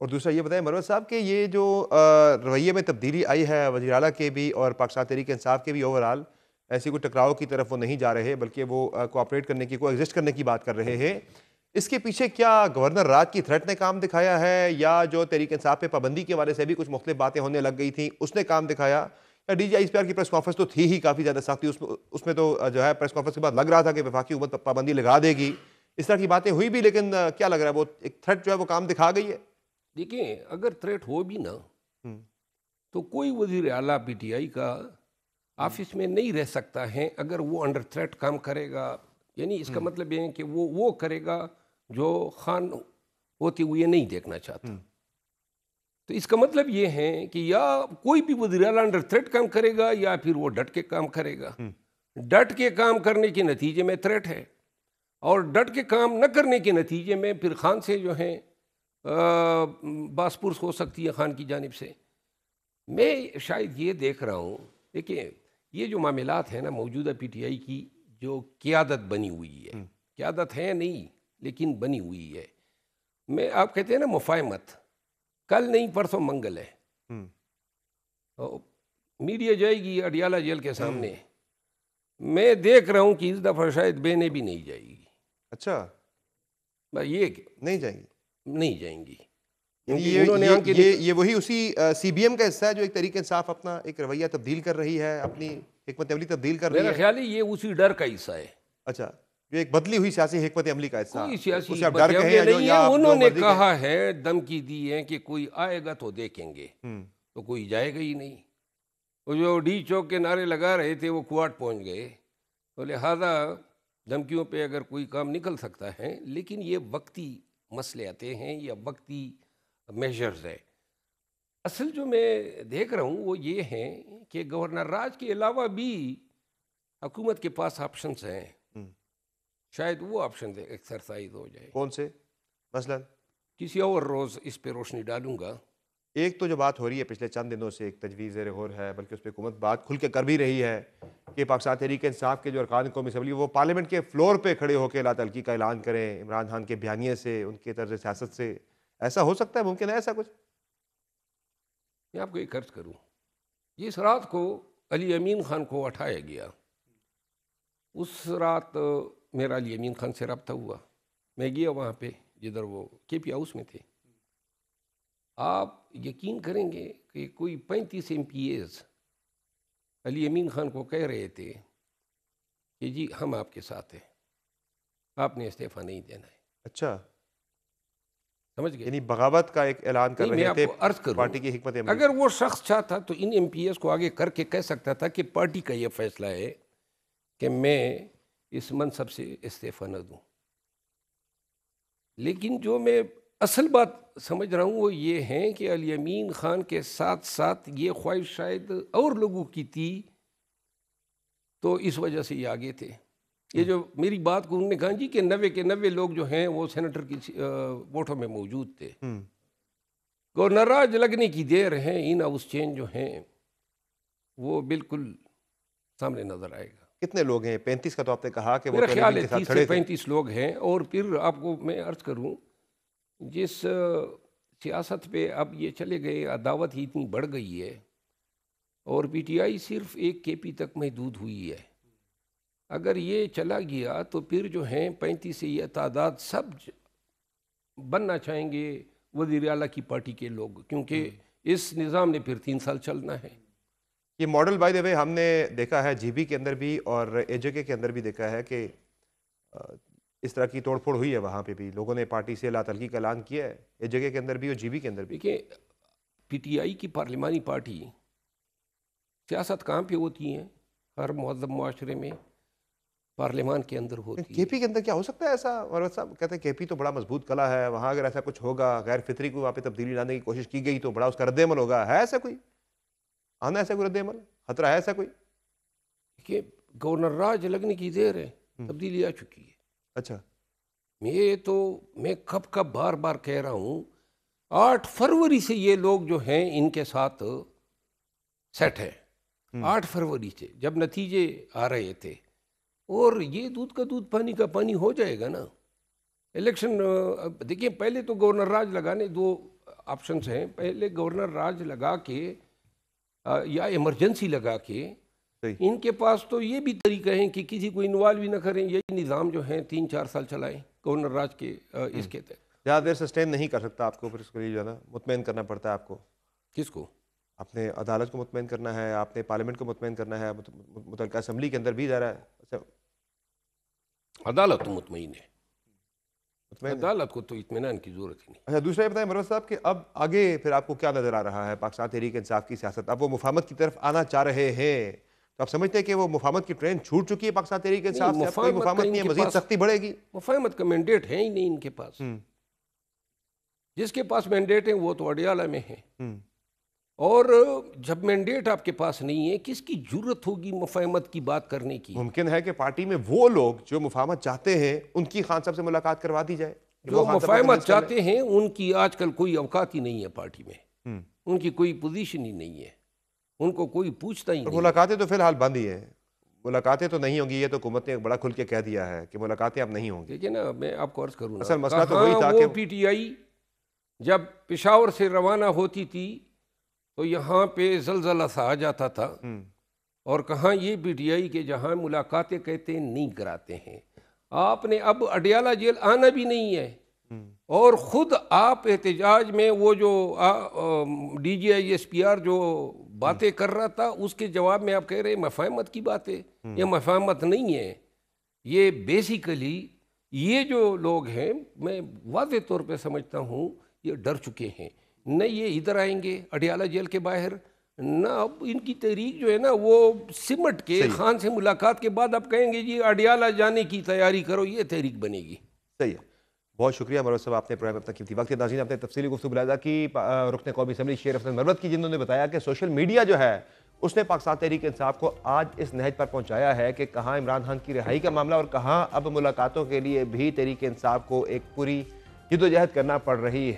और दूसरा ये बताएं मरवत साहब कि ये जो रवैये में तब्दीली आई है वज़ीर आला के भी और पाकिस्तान तहरीक इंसाफ के भी, ओवरऑल ऐसी कोई टकराव की तरफ वो नहीं जा रहे, बल्कि वो कोऑपरेट करने की, कोएग्जिस्ट करने की बात कर रहे हैं। इसके पीछे क्या गवर्नर राज की थ्रेट ने काम दिखाया है, या जो तहरीक इंसाफ पे पाबंदी के हवाले से भी कुछ मुख्तलिफ बातें होने लग गई थी उसने काम दिखाया, या DGISPR की प्रेस कॉन्फ्रेंस तो थी ही काफ़ी ज़्यादा सख्त थी, उसमें तो जो है प्रेस कॉन्फ्रेंस के बाद लग रहा था कि वफाकी हुकूमत पाबंदी लगा देगी, इस तरह की बातें हुई भी, लेकिन क्या लग रहा है वो एक थ्रेट जो है वो काम दिखा गई है? देखिए, अगर थ्रेट हो भी ना, हम्म, तो कोई वजीर आला PTI का हम्म, ऑफिस में नहीं रह सकता है अगर वो अंडर थ्रेट काम करेगा। यानी इसका हम्म, मतलब ये है कि वो करेगा जो खान होते हुए नहीं देखना चाहता। हम्म, तो इसका मतलब ये है कि या कोई भी वज़ीर आला अंडर थ्रेट काम करेगा या फिर वो डट के काम करेगा। हम्म, डट के काम करने के नतीजे में थ्रेट है, और डट के काम न करने के नतीजे में फिर खान से जो है बासपुरस हो सकती है खान की जानिब से। मैं शायद ये देख रहा हूँ, देखिए ये जो मामलात है ना मौजूदा PTI की जो क़यादत बनी हुई है, हम्म, क़यादत है नहीं लेकिन बनी हुई है। मैं आप कहते हैं ना मुफाहमत, कल नहीं परसों मंगल है, हम्म, तो मीडिया जाएगी अडियाला जेल के हम्म, सामने। मैं देख रहा हूँ कि इस दफ़ा शायद बेने भी नहीं जाएगी। अच्छा, बस ये नहीं जाएंगी? नहीं जाएंगी, यानी क्योंकि इन्होंने आके ये वही उसी CBM का हिस्सा है जो एक तरीके इंसाफ अपना एक रवैया तब्दील कर रही है, अपनी हिकमत अमली तब्दील कर रही मेरा है। ख्याल है ये उसी डर का हिस्सा है। अच्छा, जो एक बदली हुई सियासी हिकमत अमली का हिस्सा, कोई सियासी उसे आप डर कहें बदले या जो, नहीं या है, आप जो उन्होंने मर्जी कहें। कहा है, धमकी दी है कि कोई आएगा तो देखेंगे, हम्म, तो कोई जाएगा ही नहीं। वो जो डी चौक के नारे लगा रहे थे वो कुआट पहुंच गए, तो लिहाजा धमकियों पे अगर कोई काम निकल सकता है, लेकिन ये वक्ती मसले आते हैं या वक्ती मेजर्स है। असल जो मैं देख रहा हूँ वो ये है कि गवर्नर राज के अलावा भी हुकूमत के पास ऑप्शंस हैं, हम्म, शायद वो ऑप्शन एक्सरसाइज हो जाए। कौन से मसलन? किसी और रोज़ इस पे रोशनी डालूंगा। एक तो जो बात हो रही है पिछले चंद दिनों से, एक तजवीज़ ज़ेर-ए-गौर है, बल्कि उस पर हुकूमत बात खुल के कर भी रही है कि पाकिस्तान तहरीक इंसाफ के जो अरकान कौमी असम्बली वो पार्लियामेंट के फ्लोर पे खड़े होकर ला तल्की का ऐलान करें, इमरान खान के बयानिए से, उनके तर्ज सियासत से। ऐसा हो सकता है, मुमकिन है ऐसा कुछ? मैं आपको एक अर्ज करूँ, जिस रात को अली अमीन ख़ान को उठाया गया, उस रात मेरा अली अमीन ख़ान से रब्ता हुआ। मैं गया वहाँ पे जिधर वो KP हाउस में थे। आप यकीन करेंगे कि कोई 35 MPs अली अमीन ख़ान को कह रहे थे कि जी हम आपके साथ हैं, आपने इस्तीफ़ा नहीं देना है। अच्छा, समझ गए? यानी बगावत का एक ऐलान कर नहीं, मैं रहे थे आपको अर्ज़ करूँ, पार्टी की हिकमत अमली। अगर वो शख्स चाहता तो इन MPs को आगे करके कह सकता था कि पार्टी का ये फैसला है कि मैं इस मनसब से इस्तीफ़ा न दूँ। लेकिन जो मैं असल बात समझ रहा हूँ वो ये है कि अली अमीन ख़ान के साथ साथ ये ख्वाहिश शायद और लोगों की थी, तो इस वजह से ये आगे थे। ये जो मेरी बात को उन्होंने कहा जी कि 90 के 90 लोग जो हैं वो सेनेटर की वोटों में मौजूद थे। हम्म, गवर्नर लगने की देर है, इन हाउस चेंज जो हैं वो बिल्कुल सामने नज़र आएगा। कितने लोग हैं? 35 का तो आपने कहा कि वो मेरा तो अली ख्याल अमीन है के साथ 30 से खड़े थे। 35 लोग हैं। और फिर आपको मैं अर्ज़ करूं, जिस सियासत पे अब ये चले गए, अदावत ही इतनी बढ़ गई है और PTI सिर्फ एक KP तक महदूद हुई है। अगर ये चला गया तो फिर जो हैं 35 से ये तादाद सब बनना चाहेंगे वज़ीर आला की पार्टी के लोग, क्योंकि इस निज़ाम ने फिर 3 साल चलना है। ये मॉडल बाय द वे हमने देखा है GB के अंदर भी और AJK के अंदर भी देखा है कि अ, इस तरह की तोड़फोड़ हुई है, वहाँ पे भी लोगों ने पार्टी से लातल्की का ऐलान किया है, AJK के अंदर भी और GB के अंदर भी। देखिए, PTI की पार्लिमानी पार्टी सियासत कहाँ पे होती है? हर महज़ब मुआशरे में पार्लियामान के अंदर होती है। KP के अंदर क्या हो सकता है ऐसा? और साहब कहते हैं KP तो बड़ा मजबूत कला है, वहाँ अगर ऐसा कुछ होगा, गैर फितरी को वहाँ पे तब्दीली लाने की कोशिश की गई तो बड़ा उसका रद्द-ए-अमल होगा, है ऐसा कोई? आना ऐसा कोई रद्द-ए-अमल? खतरा है ऐसा कोई? देखिए, गवर्नर राज लगने की देर है, हुँ, तब्दीली आ चुकी है। अच्छा। मैं कब कब बार बार कह रहा हूँ, 8 फरवरी से ये लोग जो हैं इनके साथ सेट है। हुँ, 8 फरवरी से जब नतीजे आ रहे थे, और ये दूध का दूध पानी का पानी हो जाएगा ना। इलेक्शन, अब देखिए पहले तो गवर्नर राज लगाने दो, ऑप्शंस हैं। पहले गवर्नर राज लगा के या इमरजेंसी लगा के, सही। इनके पास तो ये भी तरीका है कि किसी को इन्वॉल्व ही ना करें, यही निज़ाम जो है 3-4 साल चलाएं गवर्नर राज के इसके तहत। ज़्यादा देर सस्टेन नहीं कर सकता आपको, फिर उसके लिए जो है ना मुतमईन करना पड़ता है आपको। किसको? आपने अदालत को मुतमईन करना है, आपने पार्लियामेंट को मुतमईन करना है, मुतल्लिका असेंबली के अंदर भी जा रहा है। अच्छा, अदालत तो मुतमईन है, मुतमईन है। अदालत को तो इत्मीनान की जरूरत ही नहीं। अच्छा, दूसरा ये बताएं मरवत साहब कि अब आगे फिर आपको क्या नज़र आ रहा है पाकिस्तान तहरीक इंसाफ की सियासत? अब वो मुफाहमत की तरफ आना चाह रहे हैं, तो आप समझते हैं कि वो मुफाहमत की ट्रेन छूट चुकी है पाकिस्तान तहरीक इंसाफ से? अब कोई मुफाहमत नहीं है, मजीद सख्ती बढ़ेगी? मुफाहमत का मैंडेट है ही नहीं इनके पास। जिसके पास मैंडेट है वो तो अडियाला में है, और जब मैंडेट आपके पास नहीं है, किसकी जरूरत होगी मुफाहमत की बात करने की? मुमकिन है कि पार्टी में वो लोग जो मुफाहमत चाहते हैं उनकी खान साहब से मुलाकात करवा दी जाए। जो मुफाहमत चाहते हैं उनकी आजकल कोई औकात ही नहीं है पार्टी में, उनकी कोई पोजीशन ही नहीं है, उनको कोई पूछता ही नहीं। मुलाकातें तो फिलहाल बंद ही है, मुलाकातें तो नहीं होंगी, ये तो हुकूमत ने बड़ा खुल के कह दिया है कि मुलाकातें अब नहीं होंगी। देखिए ना, मैं आपको अर्ज करूँ ना, असल मसला तो वही था कि पीटीआई जब पेशावर से रवाना होती थी तो यहाँ पे जलजला सा आ जाता था, और कहाँ ये पीटीआई के जहाँ मुलाकातें कहते नहीं कराते हैं। आपने अब अडियाला जेल आना भी नहीं है, और ख़ुद आप एहतजाज में वो जो DGI SPR जो बातें कर रहा था, उसके जवाब में आप कह रहे हैं मफाहमत की बातें। ये मफाहमत नहीं है, ये बेसिकली ये जो लोग हैं, मैं वाज़े तौर पे समझता हूँ ये डर चुके हैं। न ये इधर आएंगे अडियाला जेल के बाहर, न अब इनकी तहरीक जो है ना वो सिमट के खान से मुलाकात के बाद अब कहेंगे जी अडियाला जाने की तैयारी करो, ये तहरीक बनेगी। सही है, बहुत शुक्रिया मरवत साहब, आपने प्रोग्राम अपना कीमती वक्त। नाज़रीन, आपने तफसीली गुफ्तगू बुलादा की रुकन कौमी असम्बली शेर अफजल मरवत की, जिन्होंने बताया कि सोशल मीडिया जो है उसने पाकिस्तान तहरीक इंसाफ को आज इस नहज पर पहुंचाया है कि कहाँ इमरान खान की रिहाई का मामला और कहाँ अब मुलाकातों के लिए भी तहरीक इंसाफ को एक पूरी जद्दोजहद करना पड़ रही है।